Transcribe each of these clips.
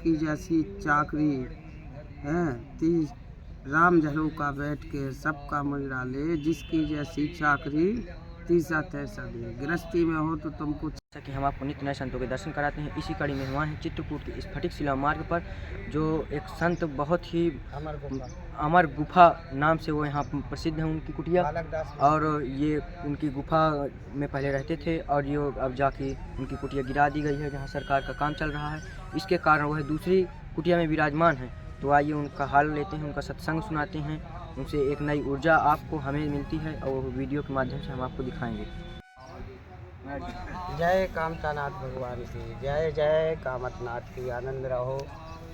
जिसकी जैसी चाकरी है, तीस राम झरोका बैठ के सबका मुजरा ले, जिसकी जैसी चाकरी तीसा तैसा दे। गृहस्थी में हो तो तुमको कि हम आपको नित्य नए संतों के दर्शन कराते हैं। इसी कड़ी में हुआ है चित्रकूट के स्फटिक शिला मार्ग पर, जो एक संत बहुत ही अमर गुफा नाम से वो यहाँ प्रसिद्ध है उनकी कुटिया, और ये उनकी गुफा में पहले रहते थे और ये अब जाके उनकी कुटिया गिरा दी गई है, जहाँ सरकार का काम चल रहा है। इसके कारण वह दूसरी कुटिया में विराजमान है। तो आइए उनका हाल लेते हैं, उनका सत्संग सुनाते हैं, उनसे एक नई ऊर्जा आपको हमें मिलती है और वो वीडियो के माध्यम से हम आपको दिखाएंगे। जय कामतानाथ भगवान की जय, जय कामतनाथ की आनंद रहो।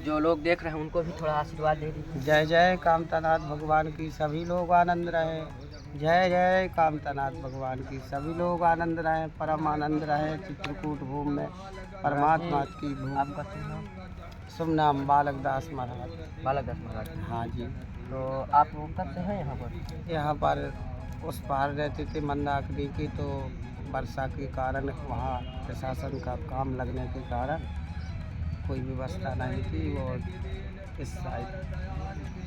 जो लोग देख रहे हैं उनको भी थोड़ा आशीर्वाद दे दीजिए। जय जय कामतानाथ भगवान की सभी लोग आनंद रहे। जय जय कामतानाथ भगवान की सभी लोग आनंद रहे, परम आनंद रहे। चित्रकूट भूमि में परमात्मा की भूमि। आपका शुभ नाम? शुभ नाम बालक दास महाराज। बालक दास महाराज। हाँ जी। तो आप कब से हैं यहाँ पर? यहाँ पर उस पार रहते थे मंदाकिनी की, तो वर्षा के कारण वहाँ प्रशासन का काम लगने के कारण कोई व्यवस्था नहीं थी, और इस साइड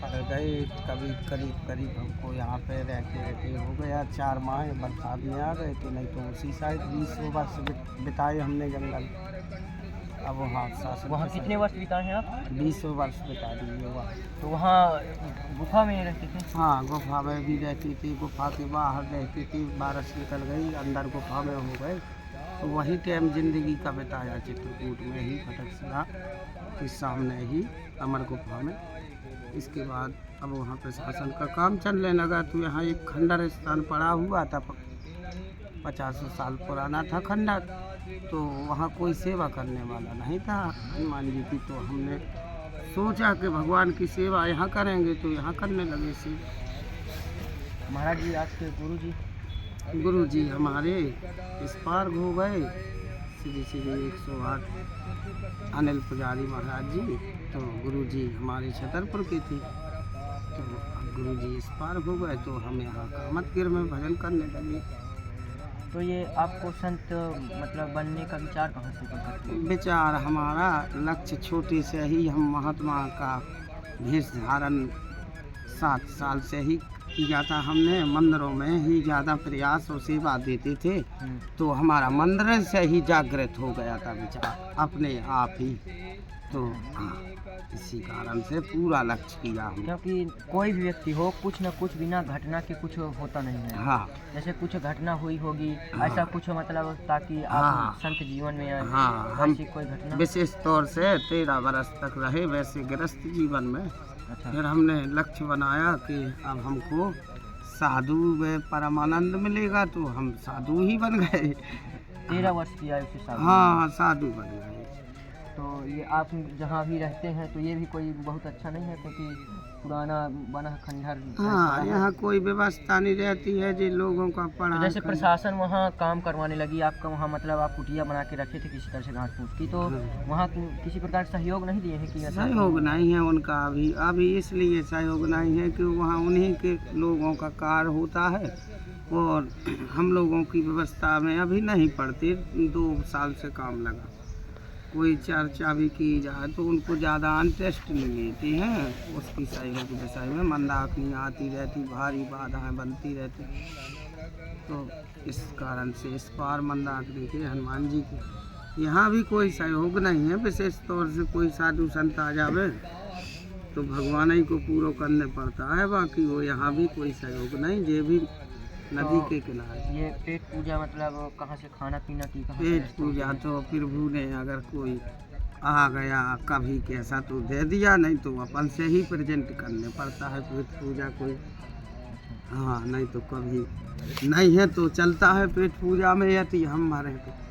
पड़ गए। कभी करीब हमको यहाँ पे रहते हो गया 4 माह, बरसात में आ गए थे, नहीं तो उसी साइड 20 वर्ष बिताए हमने जंगल। अब वहाँ कितने वर्ष बिताए हैं आप? 20 वर्ष बिता दिए वहाँ। तो वहाँ गुफा में रहते थे? हाँ, गुफा में भी रहती थी, गुफा के बाहर रहती थी। बारिश निकल गई, अंदर गुफा में हो गए, तो वही टाइम जिंदगी का बिताया चित्रकूट में ही, फटकशिला के सामने ही अमर गुफा में। इसके बाद अब वहाँ प्रशासन का काम चलने लगा, तो यहाँ एक खंडर स्थान पड़ा हुआ था, 50 साल पुराना था खंडर, तो वहाँ कोई सेवा करने वाला नहीं था हनुमान जी की। तो हमने सोचा कि भगवान की सेवा यहाँ करेंगे, तो यहाँ करने लगे सेवा। महाराज जी आपके गुरु जी हमारे इस पार हो गए, श्री 108 अनिल पुजारी महाराज जी। तो गुरु जी हमारे छतरपुर के थे, तो गुरु जी इस पार हो गए, तो हम यहाँ कामतगिर में भजन करने लगे। तो ये आपको संत मतलब बनने का विचार कहाँ से करते? विचार हमारा लक्ष्य छोटे से ही, हम महात्मा का भेष धारण 7 साल से ही किया था। हमने मंदिरों में ही ज़्यादा प्रयास और सेवा देते थे, तो हमारा मंदिर से ही जागृत हो गया था विचार अपने आप ही। तो हाँ, इसी कारण से पूरा लक्ष्य किया हम। क्योंकि कोई भी व्यक्ति हो, कुछ न कुछ बिना घटना के कुछ होता नहीं है। हाँ, जैसे कुछ घटना हुई होगी, हाँ, ऐसा कुछ मतलब ताकि आप हाँ, संत जीवन में आए। हाँ, हम कोई घटना विशेष तौर से 13 वर्ष तक रहे वैसे गृहस्थ जीवन में। अच्छा। फिर हमने लक्ष्य बनाया कि अब हमको साधु में परमानंद मिलेगा, तो हम साधु ही बन गए। 13 वर्ष की आयु से साधु। हाँ, साधु बन गए। तो ये आप जहाँ भी रहते हैं, तो ये भी कोई बहुत अच्छा नहीं है, क्योंकि पुराना बना खंडहर। हाँ, यहाँ कोई व्यवस्था नहीं रहती है जी लोगों का तो पढ़ा। जैसे प्रशासन वहाँ काम करवाने लगी, आपका वहाँ मतलब आप कुटिया बना के रखे थे किसी तरह से घास फूस की, तो वहाँ किसी प्रकार से सहयोग नहीं दिए हैं कि? सहयोग नहीं है उनका अभी इसलिए सहयोग नहीं है कि वहाँ उन्हीं के लोगों का कार्य होता है, और हम लोगों की व्यवस्था में अभी नहीं पड़ती। 2 साल से काम लगा, कोई चर्चा भी की जाए तो उनको ज़्यादा इंटरेस्ट नहीं लेती हैं उसकी सहयोग के विषय में। मंदाकिनी आती रहती, भारी बाधाएं बनती रहती, तो इस कारण से इस पार मंदाकिनी के हनुमान जी के यहाँ भी कोई सहयोग नहीं है। विशेष तौर से कोई साधु संत आ जावे तो भगवान ही को पूरा करने पड़ता है, बाकी वो यहाँ भी कोई सहयोग नहीं। ये भी नदी के किनारे। ये पेट पूजा मतलब कहाँ से खाना पीना की? पेट पूजा तो प्रभु ने अगर कोई आ गया कभी कैसा तो दे दिया, नहीं तो अपन से ही प्रेजेंट करने पड़ता है पेट पूजा कोई। हाँ, नहीं तो कभी नहीं है तो चलता है पेट पूजा में, यदि हम हमारे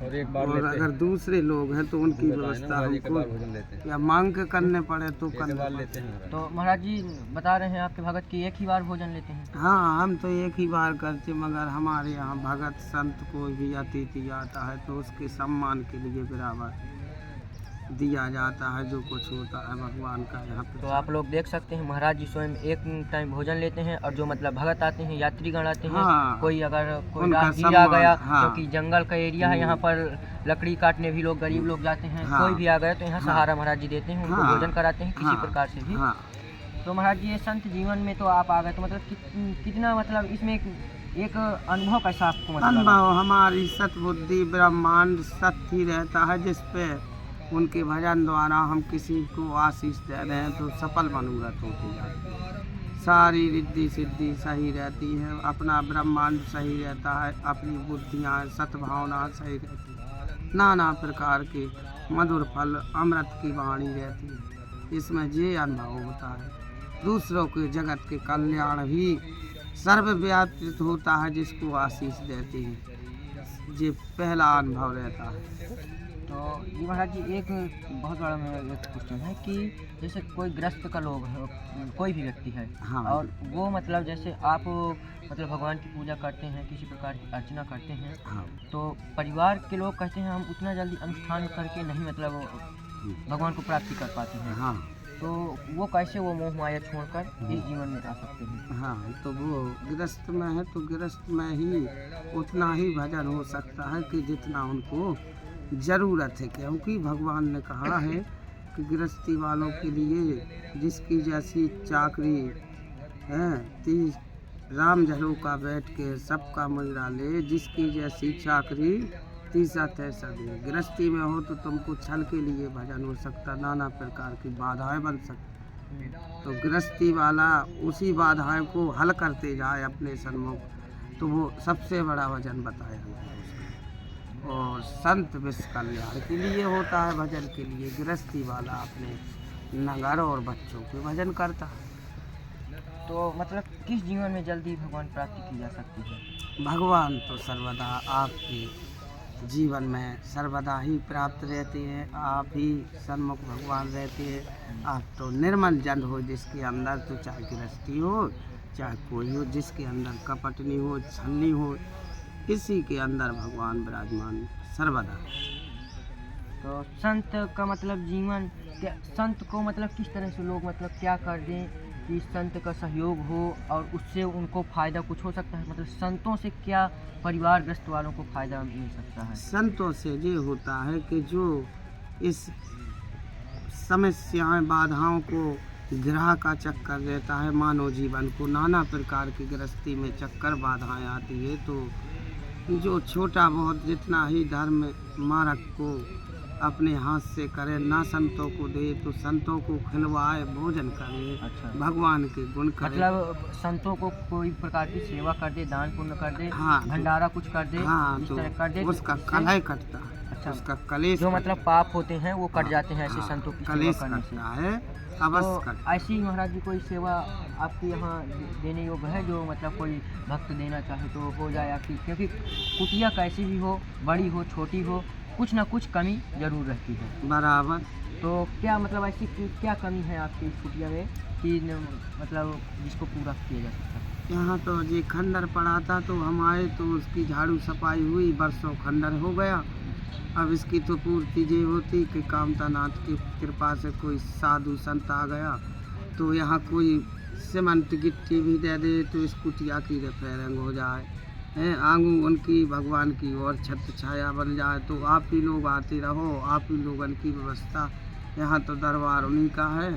और अगर दूसरे लोग हैं तो उनकी व्यवस्था हमको या मांग के करने पड़े तो करने लेते हैं। तो महाराज जी बता रहे हैं आपके भगत की एक ही बार भोजन लेते हैं? हाँ, हम तो एक ही बार करते, मगर हमारे यहाँ भगत संत कोई भी अतिथि आता है तो उसके सम्मान के लिए बराबर दिया जाता है, जो कुछ होता है भगवान का यहाँ पे। तो आप लोग देख सकते हैं महाराज जी स्वयं एक टाइम भोजन लेते हैं, और जो मतलब भगत आते हैं, यात्रीगण आते हैं, हाँ, कोई अगर कोई उनका राहगीर आ सम्मान, गया, हाँ। क्योंकि जंगल का एरिया है, यहाँ पर लकड़ी काटने भी लोग गरीब लोग जाते हैं, हाँ। कोई भी आ गया तो यहाँ हाँ। सहारा महाराज जी देते हैं, उनको हाँ। भोजन कराते हैं किसी हाँ। प्रकार से भी। हाँ। तो महाराज जी ये संत जीवन में तो आप आ गए, तो मतलब कितना मतलब इसमें एक अनुभव कैसा आपको मतलब? अनुभव हमारी सतबुद्धि ब्रह्मांड सत्य ही रहता है, जिस पे उनके भजन द्वारा हम किसी को आशीष दे रहे हैं तो सफल मनोरथ होती जाती है। सारी रिद्धि सिद्धि सही रहती है, अपना ब्रह्मांड सही रहता है, अपनी बुद्धियाँ सद्भावना सही रहती है, नाना प्रकार के मधुर फल अमृत की वाणी रहती है। इसमें ये अनुभव होता है, दूसरों के जगत के कल्याण भी सर्वव्यापी होता है, जिसको आशीष देते हैं। ये पहला अनुभव रहता है। तो ये महाराज जी एक बहुत बड़ा मेरा एक क्वेश्चन है कि जैसे कोई ग्रस्त का लोग है, कोई भी व्यक्ति है, हाँ। और वो मतलब जैसे आप मतलब भगवान की पूजा करते हैं, किसी प्रकार की अर्चना करते हैं, हाँ। तो परिवार के लोग कहते हैं हम उतना जल्दी अनुष्ठान करके नहीं मतलब भगवान को प्राप्ति कर पाते हैं। हाँ। तो वो कैसे वो मोह माया छोड़कर इस जीवन में आ सकते हैं? हाँ, तो वो गृहस्थ में है तो गृहस्थ में ही उतना ही भजन हो सकता है कि जितना उनको ज़रूरत है, क्योंकि भगवान ने कहा है कि गृहस्थी वालों के लिए जिसकी जैसी चाकरी है, 30 राम झरोका बैठ के सबका मुजरा ले, जिसकी जैसी चाकरी तीसा तैसा दे। गृहस्थी में हो तो तुमको छल के लिए भजन हो सकता, नाना प्रकार की बाधाएं बन सकती, तो गृहस्थी वाला उसी बाधाएं को हल करते जाए अपने सन्मुख, तो वो सबसे बड़ा भजन बताया गया है उसका। और संत विश्व कल्याण के लिए होता है भजन के लिए, गृहस्थी वाला अपने नगर और बच्चों के भजन करता है। तो मतलब किस जीवन में जल्दी भगवान प्राप्ति की जा सकती है? भगवान तो सर्वदा आपके जीवन में सर्वदा ही प्राप्त रहते हैं, आप ही सन्मुख भगवान रहते हैं। आप तो निर्मल जन हो, जिसके अंदर तो चाहे गृहस्थी हो चाहे कोई हो, जिसके अंदर कपट नहीं हो, छल नहीं हो, इसी के अंदर भगवान विराजमान सर्वदा। तो संत का मतलब जीवन क्या, संत को मतलब किस तरह से लोग मतलब क्या कर दें कि संत का सहयोग हो और उससे उनको फ़ायदा कुछ हो सकता है? मतलब संतों से क्या परिवारग्रस्त वालों को फ़ायदा मिल सकता है? संतों से ये होता है कि जो इस समस्याएं बाधाओं को ग्रह का चक्कर रहता है, मानव जीवन को नाना प्रकार की गृहस्थी में चक्कर बाधाएं आती है, तो जो छोटा बहुत जितना ही धर्म मार्ग को अपने हाथ से करे, ना संतों को दे तो संतों को खिलवाए, भोजन करे, अच्छा। भगवान के गुण करे। मतलब संतों को कोई प्रकार की सेवा कर दे, दान पुण्य कर दे, हाँ, भंडारा कुछ कर दे, हाँ, इस तो तरह कर दे, उसका तो कलह कटता है। अच्छा, उसका कलेश जो कटता मतलब पाप होते हैं वो कट हाँ, जाते हैं ऐसे हाँ, संतों की सेवा कलेश करने से। कटता है, अवश्य तो कटता ऐसी महाराज जी कोई सेवा आपके यहाँ देने योग्य है जो मतलब कोई भक्त देना चाहे तो हो जाए आपकी? क्योंकि कुटिया कैसी भी हो, बड़ी हो छोटी हो, कुछ ना कुछ कमी जरूर रहती है बराबर। तो क्या मतलब ऐसी क्या कमी है आपकी इस कुटिया में कि मतलब जिसको पूरा किया जा सकता है? यहाँ तो ये खंडर पड़ा था, तो हम आए तो उसकी झाड़ू सफाई हुई, बरसों खंडर हो गया। अब इसकी तो पूर्ति ये होती कि कामतानाथ की कृपा से कोई साधु संत आ गया तो यहाँ कोई सीमेंट गिट्टी भी दे दे तो इस कुटिया की रिपेयरिंग हो जाए, आंगू उनकी भगवान की और छत्र छाया बन जाए, तो आप ही लोग आते रहो, आप ही लोगन की व्यवस्था। यहाँ तो दरबार उन्हीं का है,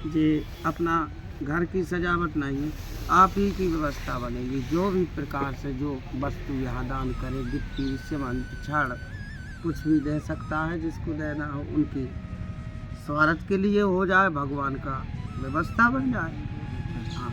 ये अपना घर की सजावट नहीं है, आप ही की व्यवस्था बनेगी। जो भी प्रकार से जो वस्तु यहाँ दान करे, गिट्टी सीमेंट छड़ कुछ भी दे सकता है, जिसको देना हो उनकी स्वार्थ के लिए हो जाए, भगवान का व्यवस्था बन जाए। हाँ,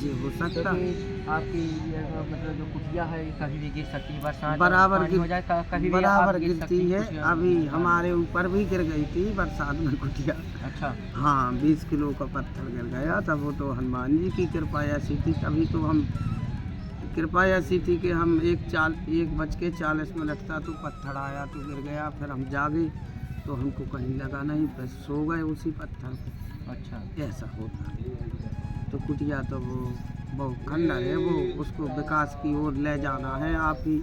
ये हो सकता है। आपकी ये मतलब जो कुटिया है कभी भी गिर सकती है, बरसात बराबर पानी हो जाए कभी भी बराबर आप गिर गिरती सकती है। कुछ अभी हमारे ऊपर भी गिर गई थी बरसात में कुटिया। अच्छा। हाँ, 20 किलो का पत्थर गिर गया था, वो तो हनुमान जी की कृपा ऐसी थी। तभी तो हम कृपा ऐसी थी कि हम 1:40 था तो पत्थर आया तो गिर गया, फिर हम जागे तो हमको कहीं लगा नहीं, फिर सो गए उसी पत्थर पे। अच्छा, ऐसा होता है। तो कुटिया तो वो खंडर है, वो उसको विकास की ओर ले जाना है, आप ही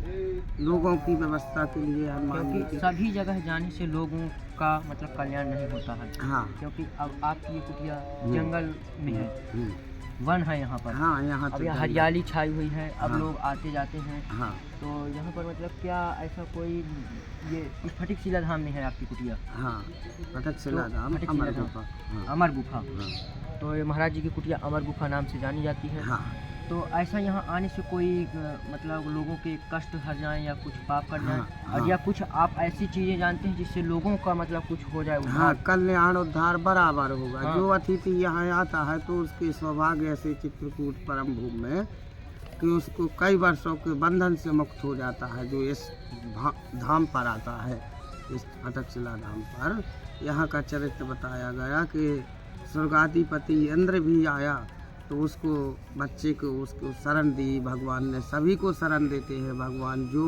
लोगों की व्यवस्था के लिए हनुमान जी क्योंकि की। सभी जगह जाने से लोगों का मतलब कल्याण नहीं होता है, हाँ। क्योंकि अब आपकी ये कुटिया हम्म। जंगल में है, हम्म। वन है यहाँ पर। हाँ, यहाँ अब तो यहाँ जंगल। हरियाली छाई हुई है, अब हाँ। लोग आते जाते हैं, हाँ। तो यहाँ पर मतलब क्या ऐसा कोई ये स्फटिक शिला धाम में है आपकी कुटिया? हाँ, फटक शिला धाम, फटिक अमर शिला धाम, गुफा। हाँ। अमर गुफा। हाँ। तो ये महाराज जी की कुटिया अमर गुफा नाम से जानी जाती है। हाँ। तो ऐसा यहाँ आने से कोई मतलब लोगों के कष्ट हर जाएं या कुछ पाप कट जाएं, हाँ, और हाँ। या कुछ आप ऐसी चीज़ें जानते हैं जिससे लोगों का मतलब कुछ हो जाए हाँ, उद्धार? कल्याण उद्धार बराबर होगा। हाँ। जो अतिथि यहाँ आता है तो उसके सौभाग्य से चित्रकूट परम भूमि में कि उसको कई वर्षों के बंधन से मुक्त हो जाता है। जो इस धाम पर आता है, इस फटकशिला धाम पर, यहाँ का चरित्र बताया गया कि स्वर्गाधिपति इंद्र भी आया तो उसको बच्चे को उसको शरण दी भगवान ने। सभी को शरण देते हैं भगवान। जो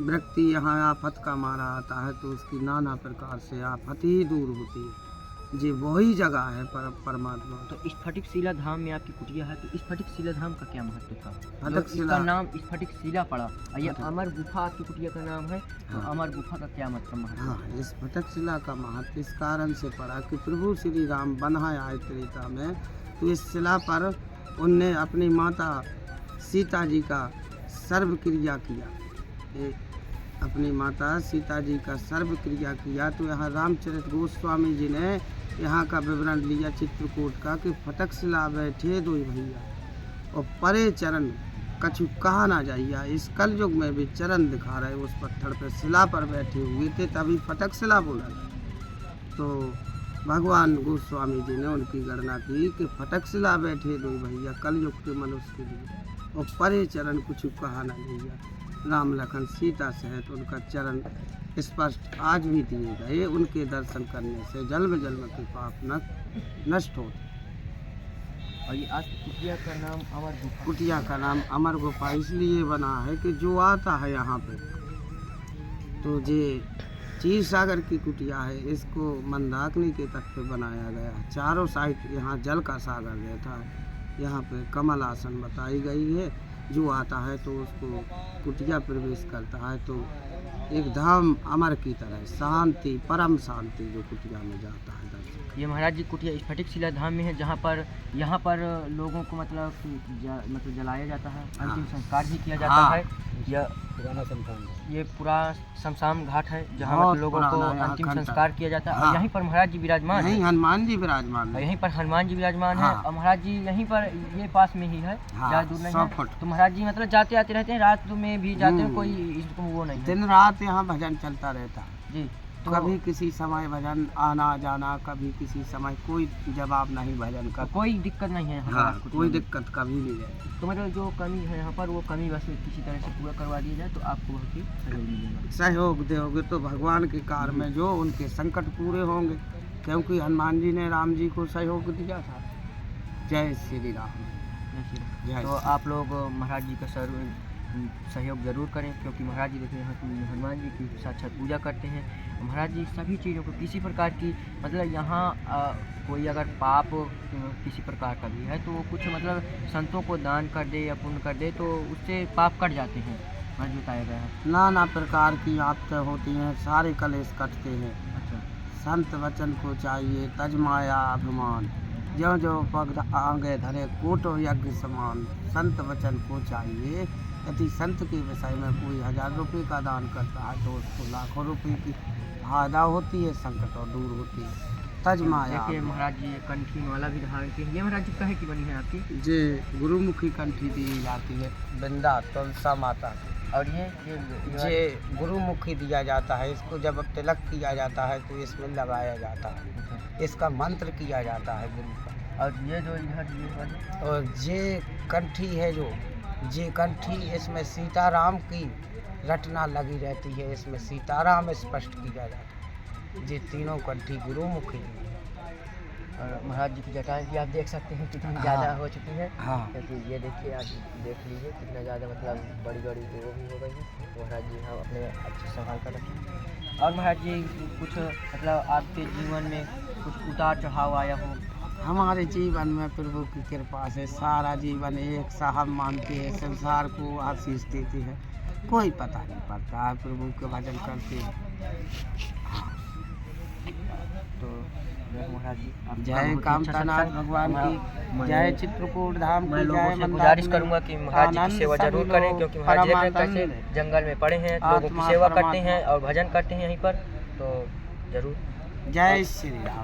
व्यक्ति यहाँ आफत का मारा आता है तो उसकी नाना प्रकार से आफत ही दूर होती है। जी वही जगह है परमात्मा। तो स्फटिक शिला धाम में आपकी कुटिया है, तो स्फटिक शिला धाम का क्या महत्व था? फटक इसका शिला नाम स्फटिक शिला पड़ा, और ये फटक। अमर गुफा आपकी कुटिया का नाम है, तो हाँ। अमर गुफा का क्या मतलब महत्व? हाँ, इस फटक शिला का महत्व इस कारण से पड़ा कि प्रभु श्री राम बनाए आए त्रेता में, तो इस शिला पर उनने अपनी माता सीता जी का सर्व क्रिया किया। अपनी माता सीता जी का सर्व क्रिया किया। तो यहाँ रामचरित गोस्वामी जी ने यहाँ का विवरण लिया चित्रकूट का कि फटक शिला बैठे दो भैया और परे चरण कछु कहा ना जाइया। इस कलयुग में भी चरण दिखा रहे उस पत्थर पे शिला पर बैठे हुए थे, तभी फटक शिला बोला। तो भगवान गोस्वामी जी ने उनकी गणना की कि फटक शिला बैठे दो भैया कलयुग के मनुष्य के लिए, और परे चरण कुछ कहा ना जाइया। राम लखन सीता सहित उनका चरण स्पष्ट आज भी दिए गए। उनके दर्शन करने से जन्म जन्म के पाप नष्ट होते। और ये आपकी कुटिया का नाम अमर गुफा? कुटिया का नाम अमर गुफा इसलिए बना है कि जो आता है यहाँ पे, तो ये क्षीर सागर की कुटिया है, इसको मंदाकिनी के तट पे बनाया गया है। चारों साइड यहाँ जल का सागर रहता है। यहाँ पे कमल आसन बताई गई है। जो आता है तो उसको कुटिया प्रवेश करता है तो एक धाम अमर की तरह शांति, परम शांति जो कुटिया में जाता है दर्शन। ये महाराज जी कुटिया स्फटिक शिला धाम में है, जहाँ पर यहाँ पर लोगों को मतलब मतलब जलाया जाता है, अंतिम संस्कार भी किया जाता हाँ। है। यह पुराना शमशान, ये पूरा शमशान घाट है जहाँ बहुत मतलब लोगों को पुराना यहाँ अंतिम खंडर। संस्कार किया जाता है। हाँ। और यहीं पर महाराज जी विराजमान यहीं है, हनुमान जी विराजमान और है। यहीं पर हनुमान जी विराजमान है। हाँ। और महाराज जी यहीं पर ये पास में ही है, हाँ, ज़्यादा दूर नहीं 100 है। फुट। तो महाराज जी मतलब जाते आते रहते हैं, रात में भी जाते हैं, कोई इसको वो नहीं है। दिन रात यहाँ भजन चलता रहता है। जी, तो कभी किसी समय भजन आना जाना, कभी किसी समय कोई जवाब नहीं भजन का। तो कोई दिक्कत नहीं है यहाँ पर हाँ, आपको कोई में। दिक्कत कभी नहीं है। तो मतलब जो कमी है यहाँ पर, वो कमी बस किसी तरह से पूरा करवा दिया जाए तो आपको बहुत ही सहयोग मिलेगा। सहयोग दोगे तो भगवान के कार्य में जो उनके संकट पूरे होंगे, क्योंकि हनुमान जी ने राम जी को सहयोग दिया था। जय श्री राम। जय तो श्री- आप लोग महाराज जी का सहयोग जरूर करें, क्योंकि महाराज जी देखिए यहाँ हनुमान जी की साक्षात पूजा करते हैं। महाराज जी सभी चीज़ों को किसी प्रकार की मतलब यहाँ कोई अगर पाप किसी प्रकार का भी है तो वो कुछ मतलब संतों को दान कर दे या पुण्य कर दे तो उससे पाप कट जाते हैं, महाराज जी बताया गया है। नाना प्रकार की आफतें होती हैं, सारे कलेश कटते हैं। अच्छा, संत वचन को चाहिए तजमाया अभिमान, ज्यो ज्यो पग आगे धरे कोटो यज्ञ समान। संत वचन को चाहिए। यदि संत के विषय में कोई 1000 रुपये का दान करता है तो उसको लाखों रुपए की फायदा होती है, संकट और दूर होती है। तजमाया देखिए महाराज जी ये कंठी माला भी धारण की है। ये महाराज जी कहे की बनी है आपकी? जे गुरुमुखी कंठी दी जाती है वृंदा तुलसा माता की। और ये जे गुरुमुखी दिया जाता है, इसको जब तिलक किया जाता है तो इसमें लगाया जाता है। इसका मंत्र किया जाता है गुरु का। और ये जो इधर ये वाली और जे कंठी है जो जे कंठी, इसमें सीताराम की रटना लगी रहती है। इसमें सीताराम स्पष्ट किया जाता है। ये तीनों कंठी गुरुमुखी है। और महाराज जी की जटाएं भी आप देख सकते हैं कितनी हाँ। ज़्यादा हो चुकी है। हाँ, क्योंकि ये देखिए, आप देख लीजिए कितना ज़्यादा मतलब बड़ी बड़ी वो भी हो गई है। तो महाराज जी हम अपने अच्छे संभाल कर रखें। और महाराज जी कुछ मतलब आपके जीवन में कुछ उतार चढ़ाव आया हो? हमारे जीवन में प्रभु की कृपा से सारा जीवन एक साहब मानते हैं, संसार को आशीष देते हैं। कोई पता नहीं पड़ता है, प्रभु के भजन करते हैं। तो महाराज जी आपका जय बहुत ही अच्छा कामतानाथ सत्संग। भगवान की, जय चित्रकूट धाम मैं की, लोगों जय से मंदाकिनी। गुजारिश करूंगा कि महाराज जी की आनंद सेवा सभी जरूर लोग करें, क्योंकि महाराज जी देख रहे हैं परमानंद कैसे जंगल में पड़े हैं, लोगों की आत्मा सेवा करते परमात्मा। हैं और भजन करते हैं यहीं पर, तो जरूर जय श्री राम।